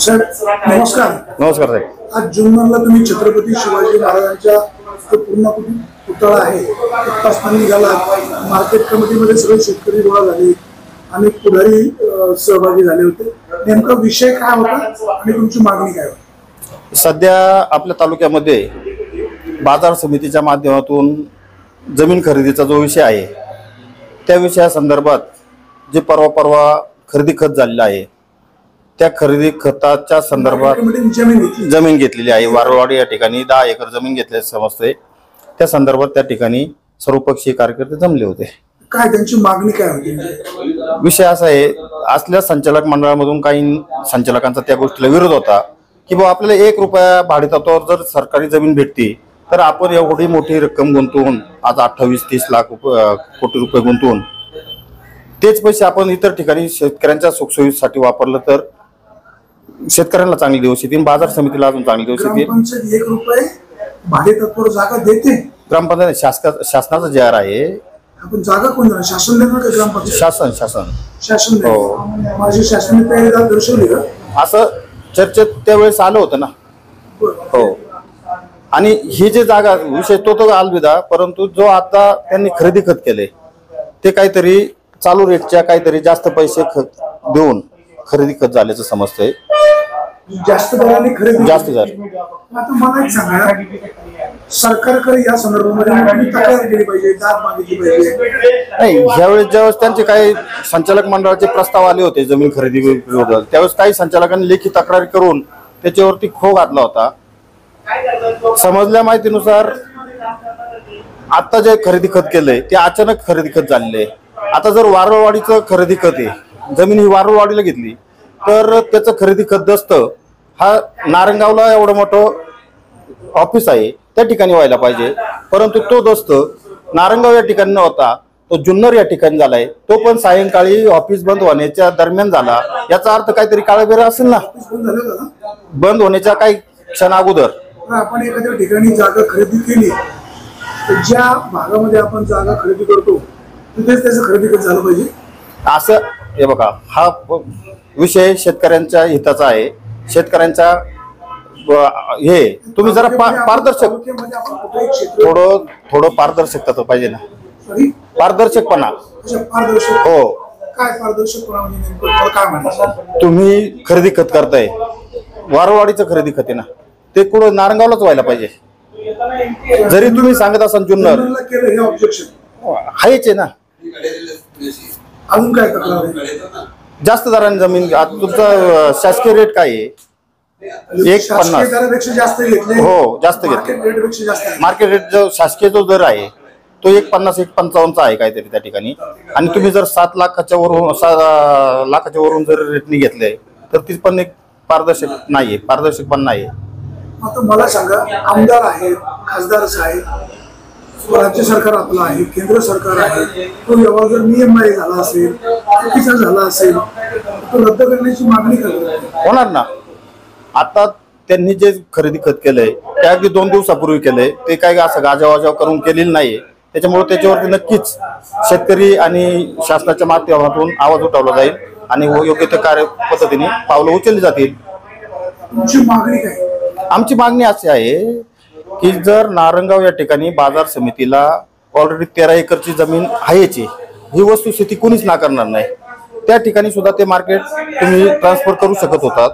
Sir नमस्कार. नमस्कार साहेब. आज जुन्नरला तुम्ही छत्रपती शिवाजी महाराजांचा जो पूर्ण पुतळा आहे तपासणी निघाला. मार्केट कमिटीमध्ये सगळे शेतकरी गोळा झाले, अनेक पुढारी सहभागी झाले होते. नेमका विषय काय होता आणि तुमची मागणी काय होती? सध्या आपल्या तालुक्यामध्ये बाजार समितीच्या माध्यमातून जमीन खरेदीचा जो विषय आहे त्या विषयासंदर्भात जे परवा खरेदी खत झालेला आहे त्या खरेदी खताच्या संदर्भात जमीन घेतलेली आहे. वारवाडी या ठिकाणी 10 एकर जमीन घेतल्याचे समजते. त्या संदर्भात त्या ठिकाणी सर्वपक्षीय कार्यकर्ते जमले होते. काय त्यांची मागणी काय होती? विषय असा आहे, असल्या संचालक मंडळामधून काही संचालकांचा त्या गोष्टीला विरोध होता की बाबा आपल्याला 1 रुपया भाडेतत्वावर जर सरकारी जमीन भेटती तर आपण एवढी मोठी रक्कम गुंतवून आज 28-30 लाख कोटी रुपये गुंतवून तेच पैसे आपण इतर ठिकाणी शेतकऱ्यांच्या सुखसोयीसाठी वापरलं तर शेतकऱ्यांना चांगली दिवस येतील, बाजार समितीला अजून चांगली दिवस येतील. 1 रुपये भाडेतत्वावर जागा देते ग्रामपंचायत शासनाचा जे आर आहे. आपण जागा कोण देणार? शासन देणार का ग्रामपंचायत? शासन हो. माझी शासनाने तयारी दर्शवली का असं चर्चेत त्यावेळेस आलं होतं ना. हो. आणि ही जे जागा विषय तो अलविदा, परंतु जो आता त्यांनी खरेदी खत केले ते काहीतरी चालू रेटच्या काहीतरी जास्त पैसे देऊन खरेदी खत झाल्याचं समजतंय. जास्त दराने खरेदी जास्त झाली. आता मला एक सांगा, सरकारकडे या संदर्भामध्ये तक्रार केली पाहिजे, दाद मागितली पाहिजे. नाही, ज्यावेळेस त्यांचे काही संचालक मंडळाचे प्रस्ताव आले होते जमीन खरेदी विरोधात त्यावेळेस काही संचालकांनी लेखी तक्रारी करून त्याच्यावरती खो घातला होता. समजल्या माहितीनुसार आता जे खरेदी खत केलंय ते अचानक खरेदी खत झालेले. आता जर वारवाडीचं खरेदी खत आहे, जमीन ही वारवाडीला घेतली तर त्याचं खरेदी खत दस्त हा नारंगावला एवढं मोठं ऑफिस आहे त्या ठिकाणी व्हायला पाहिजे, परंतु तो दस्त नारंगाव या ठिकाणी नव्हता, तो जुन्नर या ठिकाणी झालाय. तो पण सायंकाळी ऑफिस बंद होण्याच्या दरम्यान झाला. याचा अर्थ काहीतरी काळबेरा असेल ना. बंद होण्याच्या काही क्षण अगोदर आपण एखाद्या ठिकाणी जागा खरेदी केली तर ज्या भागामध्ये आपण जागा खरेदी करतो तिथेच त्याचं खरेदी खत झालं पाहिजे असं. हे बघा, हा विषय शेतकऱ्यांच्या हिताचा आहे. शेतकऱ्यांचा हे तुम्ही जरा पारदर्शक थोडं पारदर्शकता तर पाहिजे ना. पारदर्शकपणा. हो. काय पारदर्शकपणा म्हणजे नेमकं काय म्हणायचं? तुम्ही खरेदी खत करताय, वारवाडीचं खरेदी खत आहे ना, ते कुठं नारंगावलाच व्हायला पाहिजे. जरी तुम्ही सांगत असाल जुन्नर आहेच आहे ना. अजून काय तक्रार आहे? जास्त दराने जमीन. तुमचा शासकीय रेट काय आहे? 1.50 जास्त घेतले. हो, जास्त घेतले. मार्केट रेट जो शासकीय जो दर आहे तो 1.50-1.55 आहे काहीतरी त्या ठिकाणी. आणि तुम्ही जर 7 लाखाच्या वरून जर रेटने घेतले तर ती पण एक पारदर्शक नाहीये, पारदर्शक पण नाहीये. आता मला सांगा, आमदार आहेत, खासदार आहेत, राज्य सरकार आपलं आहे, केंद्र सरकार आहे, तो व्यवहार जर नियमबाह्य झाला असेल, चुकीचा झाला असेल तो रद्द करण्याची मागणी करतात. होणार ना. आता त्यांनी जे खरेदी खत केलंय ते अगदी 2 दिवसापूर्वी केलंय. ते काय असं गाजावाजाव करून केलेलं नाहीये. त्याच्यामुळे त्याच्यावरती नक्कीच शेतकरी आणि शासनाच्या माध्यमातून आवाज उठवला जाईल आणि योग्य त्या कार्य पद्धतीने पावलं उचलली जातील. तुमची मागणी काय? आमची मागणी अशी आहे की जर नारंगाव या ठिकाणी बाजार समितीला ऑलरेडी 13 एकरची जमीन आहेची, ही वस्तुस्थिती कुणीच नाकारणार नाही. त्या ठिकाणी सुद्धा ते मार्केट तुम्ही ट्रान्सफर करू शकत होतात.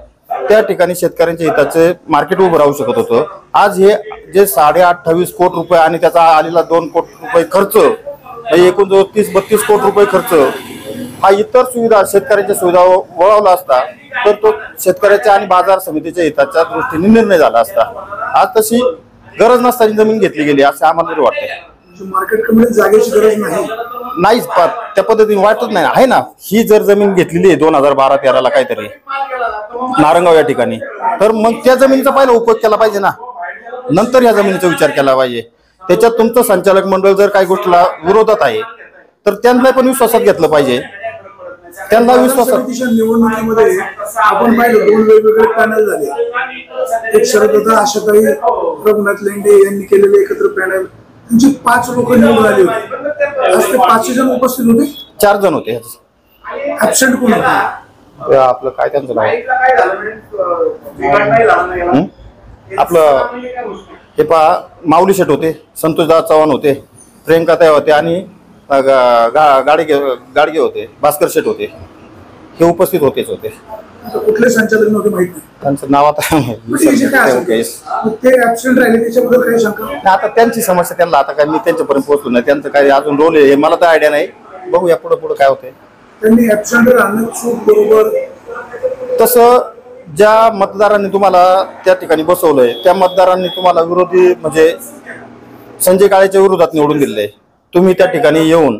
त्या ठिकाणी शेतकऱ्यांच्या हिताचे मार्केट उभं राहू शकत होतं. आज हे जे 28.5 कोटी रुपये आणि त्याचा आलेला 2 कोटी रुपये खर्च, एकूण जो 30-32 कोटी रुपये खर्च हा इतर सुविधा शेतकऱ्यांच्या सुविधा वळवला असता तर तो शेतकऱ्याच्या आणि बाजार समितीच्या हिताच्या दृष्टीने निर्णय झाला असता. आज तशी गरज नसताना जमीन घेतली गेली असं आम्हाला तरी वाटतंय. मार्केट कमिटीत जागेची गरज नाहीच त्या पद्धतीने वाटत नाही आहे ना. ही जर जमीन घेतलेली आहे 2012-13ला काहीतरी नारंगाव या ठिकाणी, तर मग त्या जमिनीचा पहिला उपयोग केला पाहिजे ना, नंतर या जमिनीचा विचार केला पाहिजे. त्याच्यात तुमचं संचालक मंडळ जर काही गोष्टीला विरोधात आहे तर त्यांना पण विश्वासात घेतलं पाहिजे. त्यांना विश्वासात. निवडणुकीमध्ये आपण पाहिलं 2 वेगवेगळे पॅनल झाले. एक शरददा आशाताई रघुनाथ लेंडे यांनी केलेले एकत्र पॅनल, त्यांची 5 लोक निवडून आली होती. आज ते 5 जण उपस्थित होते. 4 जण होते. ऍबसेंट कोण होते? आपलं काय त्यांचं नाव आपलं हे पहा, माऊली शेठ होते, संतोषदास चव्हाण होते, प्रियंकाताई होते आणि गाडगे होते, भास्कर शेठ होते, हे उपस्थित होतेच होते. कुठले संचालक नव्हते माहित नाही, त्यांचं नाव आता आता त्यांची समस्या त्यांना आता काय मी त्यांच्यापर्यंत पोहोचलो नाही, त्यांचं काय अजून रोल आहे हे मला तर आयडिया नाही. बघूया पुढे पुढे काय होतंय. त्यांनी ऍबसेंट राहणं चूक बरोबर. तसं ज्या मतदारांनी तुम्हाला त्या ठिकाणी बसवलंय त्या मतदारांनी तुम्हाला विरोधी म्हणजे संजय काळेच्या विरोधात निवडून दिलेलं आहे. तुम्ही त्या ठिकाणी येऊन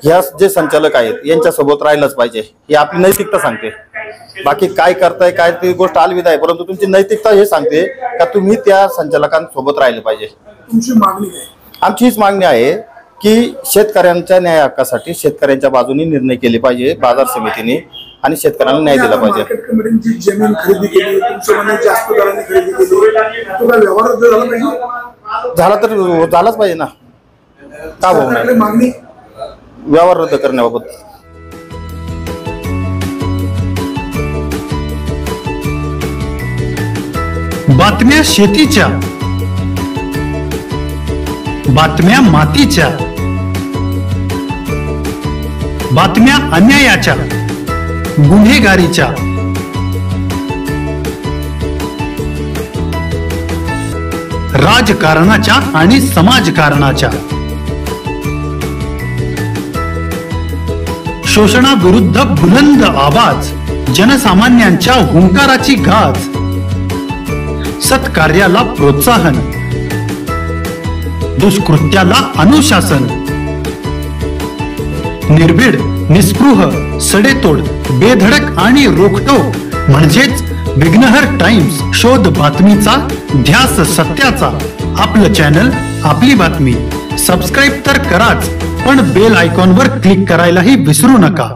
ह्या जे संचालक आहेत यांच्यासोबत राहिलंच पाहिजे, ही आपली नैतिकता सांगते. बाकी काय करताय काय ती गोष्ट अलविदा आहे, परंतु तुमची नैतिकता हे सांगते का तुम्ही त्या संचालकांसोबत राहिले पाहिजे. तुमची मागणी काय? आमची हीच मागणी आहे की शेतकऱ्यांच्या न्याय हक्कासाठी शेतकऱ्यांच्या बाजूने निर्णय केले पाहिजे बाजार समितीने आणि शेतकऱ्यांना न्याय दिला पाहिजे. मार्केट कमिटीने जी जमीन खरेदी केली, तुमच्या मनात जास्त दराने खरेदी केली, तो काय व्यवहार रद्द झाला पाहिजे? झाला तर झालाच पाहिजे ना, का भाऊ नाही मागणी व्यवहार रद्द करण्याबाबत. बातम्या शेतीच्या, बातम्या मातीच्या, बातम्या अन्यायाच्या, गुन्हेगारीच्या, राजकारणाच्या आणि समाजकारणाच्या, शोषणाविरुद्ध बुलंद आवाज, जनसामान्यांच्या हुंकाराची गाज, सत्कार्याला प्रोत्साहन, दुष्कृत्याला अनुशासन, निर्भीड, निस्पृह, सडेतोड, बेधडक आणि रोखटोक म्हणजेच विघ्नहर टाइम्स. शोध बातमीचा, ध्यास सत्याचा. आपलं चॅनल, आपली बातमी. सबस्क्राईब तर कराच, पण बेल आयकॉनवर क्लिक करायलाही विसरू नका.